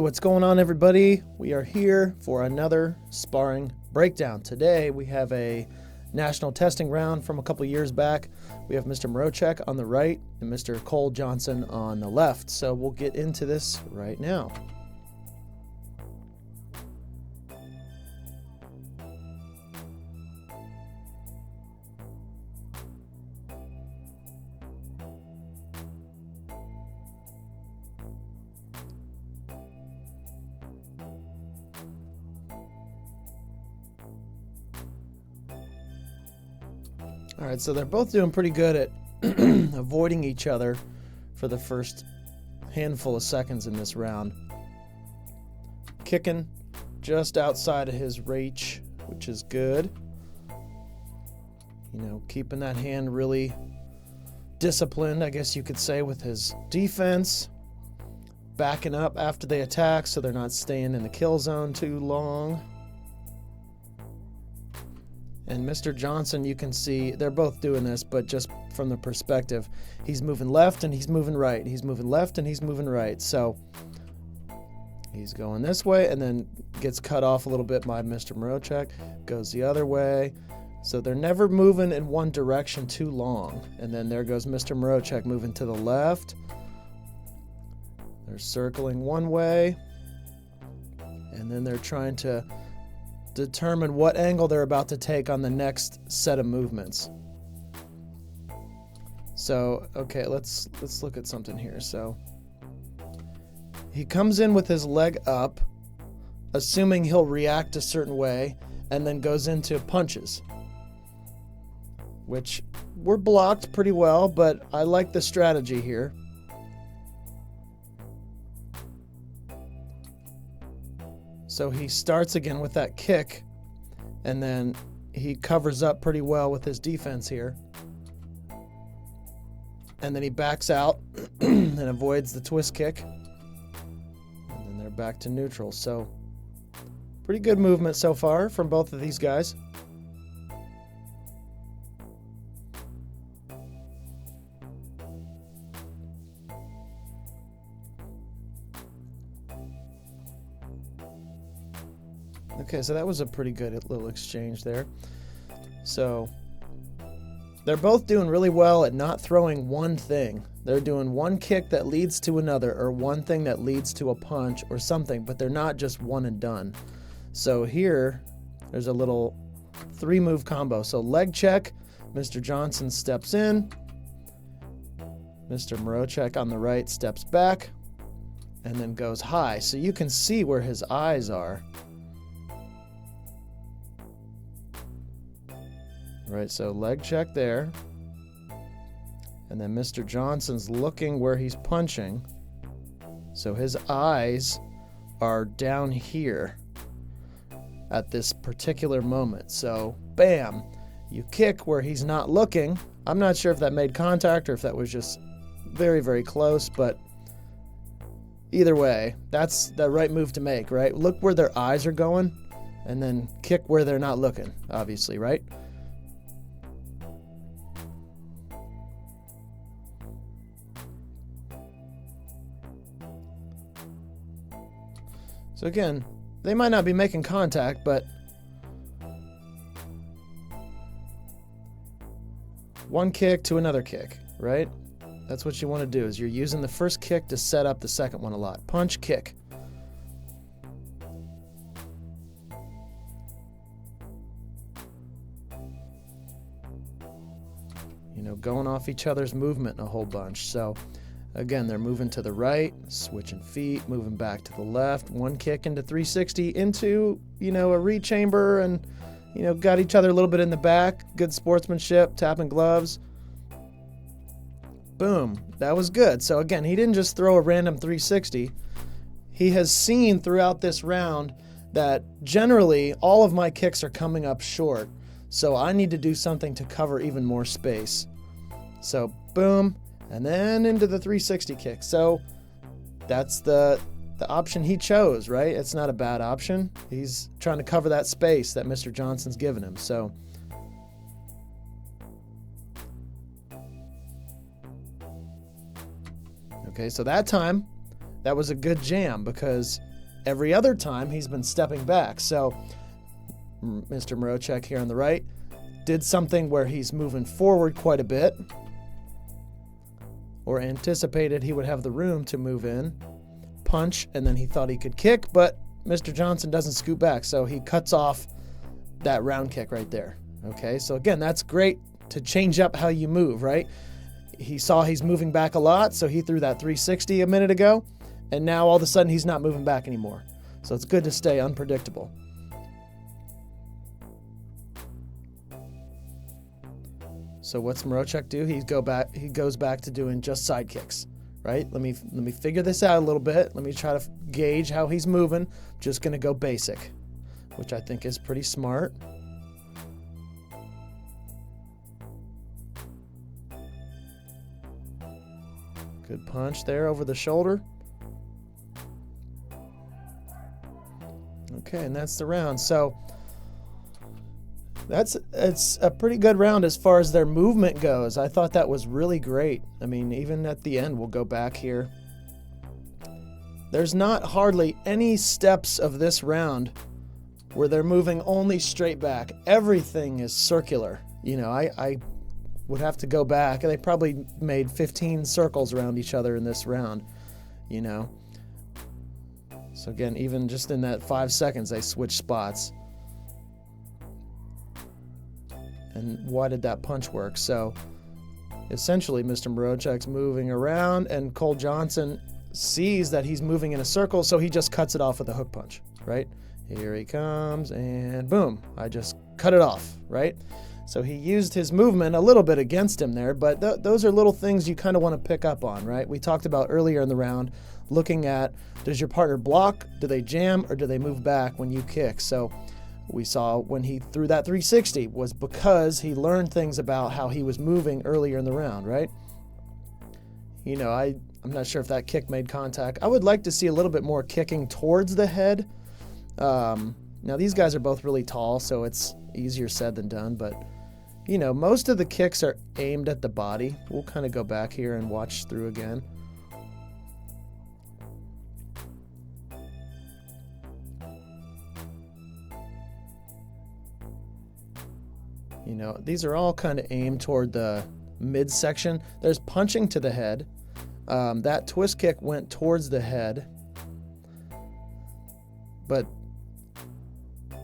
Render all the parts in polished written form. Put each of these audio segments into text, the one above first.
what's going on, everybody? We are here for another sparring breakdown. Today we have a national testing round from a couple years back. We have Mr. Mrochek on the right and Mr. Cole Johnson on the left. So we'll get into this right now. All right, so they're both doing pretty good at avoiding each other for the first handful of seconds in this round. Kicking just outside of his reach, which is good. You know, keeping that hand really disciplined, I guess you could say, with his defense. Backing up after they attack so they're not staying in the kill zone too long. And Mr. Johnson, you can see, they're both doing this, but just from the perspective, he's moving left and he's moving right. He's moving left and he's moving right. So he's going this way and then gets cut off a little bit by Mr. Mrochek. Goes the other way. So they're never moving in one direction too long. And then there goes Mr. Mrochek moving to the left. They're circling one way. And then they're trying to determine what angle they're about to take on the next set of movements. So, okay, let's look at something here. So he comes in with his leg up, assuming he'll react a certain way, and then goes into punches, which were blocked pretty well, but I like the strategy here. So he starts again with that kick, and then he covers up pretty well with his defense here. And then he backs out and avoids the twist kick. And then they're back to neutral. So pretty good movement so far from both of these guys. Okay, so that was a pretty good little exchange there. So they're both doing really well at not throwing one thing. They're doing one kick that leads to another, or one thing that leads to a punch or something, but they're not just one and done. So here, there's a little 3-move combo. So leg check, Mr. Johnson steps in. Mr. Mrochek on the right steps back and then goes high. So you can see where his eyes are. Right, so leg check there. And then Mr. Johnson's looking where he's punching. So his eyes are down here at this particular moment. So, bam, you kick where he's not looking. I'm not sure if that made contact or if that was just very, very close, but either way, that's the right move to make, right? Look where their eyes are going and then kick where they're not looking, obviously, right? So again, they might not be making contact, but one kick to another kick, right? That's what you want to do, is you're using the first kick to set up the second one a lot. Punch, kick. You know, going off each other's movement a whole bunch. So again, they're moving to the right, switching feet, moving back to the left, one kick into 360 into, you know, a rechamber, and, you know, got each other a little bit in the back. Good sportsmanship, tapping gloves. Boom. That was good. So again, he didn't just throw a random 360. He has seen throughout this round that generally all of my kicks are coming up short. So I need to do something to cover even more space. So boom. And then into the 360 kick. So that's the option he chose, right? It's not a bad option. He's trying to cover that space that Mr. Johnson's given him. So okay, so that time, that was a good jam because every other time he's been stepping back. So Mr. Mrochek here on the right did something where he's moving forward quite a bit, or anticipated he would have the room to move in, punch, and then he thought he could kick, but Mr. Johnson doesn't scoot back, so he cuts off that round kick right there. Okay, so again, that's great to change up how you move, right? He saw he's moving back a lot, so he threw that 360 a minute ago, and now all of a sudden he's not moving back anymore. So it's good to stay unpredictable. So what's Mrochek do? He goes back to doing just side kicks, right? Let me figure this out a little bit. Let me try to gauge how he's moving. Just going to go basic, which I think is pretty smart. Good punch there over the shoulder. Okay, and that's the round. So it's a pretty good round as far as their movement goes. I thought that was really great. I mean, even at the end, we'll go back here. There's not hardly any steps of this round where they're moving only straight back. Everything is circular. You know, I would have to go back. They probably made 15 circles around each other in this round, you know. So again, even just in that 5 seconds, they switched spots. And why did that punch work? So essentially, Mr. Mrochek's moving around, and Cole Johnson sees that he's moving in a circle, so he just cuts it off with a hook punch, right? Here he comes, and boom, I just cut it off, right? So he used his movement a little bit against him there, but those are little things you kind of want to pick up on, right? We talked about earlier in the round, looking at, does your partner block, do they jam, or do they move back when you kick? So we saw when he threw that 360 was because he learned things about how he was moving earlier in the round, right? You know, I'm not sure if that kick made contact. I would like to see a little bit more kicking towards the head. Now, these guys are both really tall, so it's easier said than done, but, you know, most of the kicks are aimed at the body. We'll kind of go back here and watch through again. You know, these are all kind of aimed toward the midsection. There's punching to the head. That twist kick went towards the head. But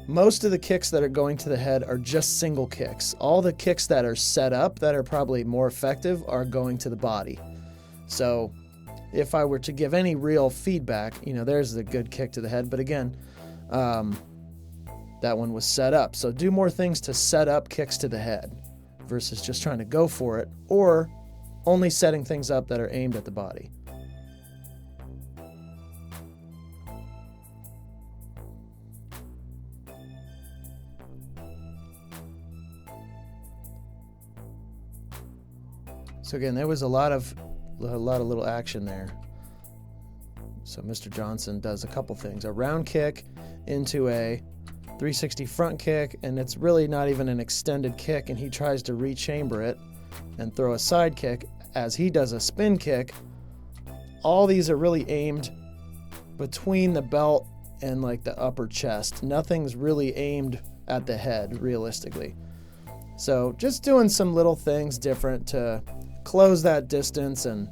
most of the kicks that are going to the head are just single kicks. All the kicks that are set up that are probably more effective are going to the body. So if I were to give any real feedback, you know, there's the good kick to the head. But again, that one was set up. So do more things to set up kicks to the head versus just trying to go for it, or only setting things up that are aimed at the body. So again, there was a lot of little action there. So Mr. Johnson does a couple things. A round kick into a 360 front kick, and it's really not even an extended kick, and he tries to rechamber it and throw a side kick as he does a spin kick. All these are really aimed between the belt and like the upper chest. Nothing's really aimed at the head realistically. So just doing some little things different to close that distance and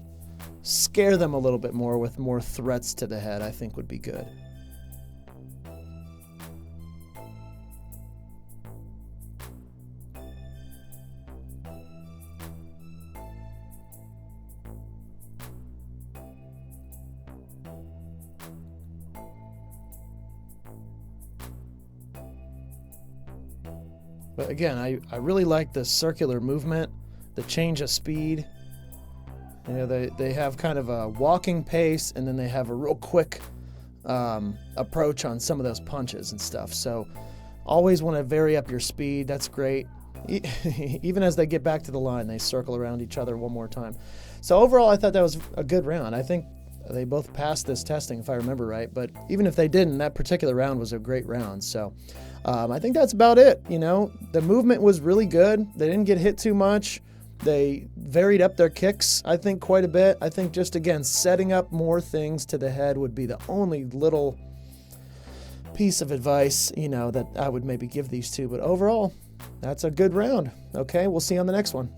scare them a little bit more with more threats to the head, I think would be good. But again, I really like the circular movement, the change of speed. You know, they have kind of a walking pace, and then they have a real quick approach on some of those punches and stuff. So always want to vary up your speed. That's great. Even as they get back to the line, they circle around each other one more time. So overall, I thought that was a good round. I think they both passed this testing, if I remember right. But even if they didn't, that particular round was a great round. So I think that's about it. You know, the movement was really good. They didn't get hit too much. They varied up their kicks, I think, quite a bit. I think just, again, setting up more things to the head would be the only little piece of advice, that I would maybe give these two. But overall, that's a good round. Okay, we'll see you on the next one.